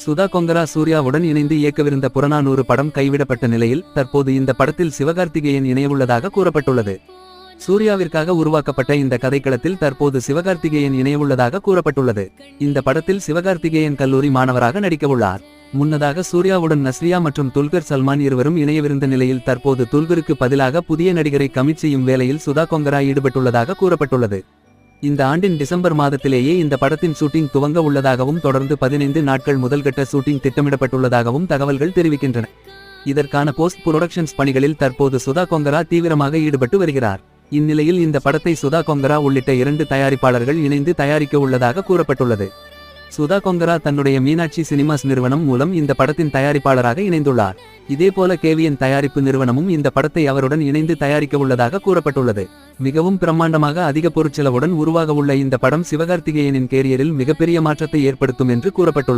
சுதா கொங்கரா சூர்யாவுடன் இணைந்து இயக்கவிருந்த புறநானூறு படம் கைவிடப்பட்ட நிலையில் தற்போது இந்த படத்தில் சிவகார்த்திகேயன் இணையவுள்ளதாக கூறப்பட்டுள்ளது. சூர்யாவிற்காக உருவாக்கப்பட்ட இந்த கதைக்களத்தில் தற்போது சிவகார்த்திகேயன் இணையவுள்ளதாக கூறப்பட்டுள்ளது. இந்த படத்தில் சிவகார்த்திகேயன் கல்லூரி மாணவராக நடிக்கவுள்ளார். முன்னதாக சூர்யாவுடன் நஸ்ரியா மற்றும் துல்கர் சல்மான் இருவரும் இணையவிருந்த நிலையில் தற்போது துல்கருக்கு பதிலாக புதிய நடிகரை கமிட் செய்யும் வேலையில் சுதா கொங்கரா ஈடுபட்டுள்ளதாக கூறப்பட்டுள்ளது. இந்த ஆண்டின் டிசம்பர் மாதத்திலேயே இந்த படத்தின் ஷூட்டிங் துவங்க உள்ளதாகவும் தொடர்ந்து 15 நாட்கள் முதல்கட்ட ஷூட்டிங் திட்டமிடப்பட்டுள்ளதாகவும் தகவல்கள் தெரிவிக்கின்றன. இதற்கான போஸ்ட் புரொடக்ஷன்ஸ் பணிகளில் தற்போது சுதா கொங்கரா தீவிரமாக ஈடுபட்டு வருகிறார். இந்நிலையில் இந்த படத்தை சுதா கொங்கரா உள்ளிட்ட 2 தயாரிப்பாளர்கள் இணைந்து தயாரிக்க உள்ளதாக கூறப்பட்டுள்ளது. சுதா கொங்கரா தன்னுடைய மீனாட்சி சினிமாஸ் நிறுவனம் மூலம் இந்த படத்தின் தயாரிப்பாளராக இணைந்துள்ளார். இதேபோல கேவிஎன் தயாரிப்பு நிறுவனமும் இந்த படத்தை அவருடன் இணைந்து தயாரிக்க உள்ளதாக கூறப்பட்டுள்ளது. மிகவும் பிரம்மாண்டமாக அதிக பொருட்செலவுடன் உருவாக உள்ள இந்த படம் சிவகார்த்திகேயனின் கேரியரில் மிகப்பெரிய மாற்றத்தை ஏற்படுத்தும் என்று கூறப்பட்டுள்ளது.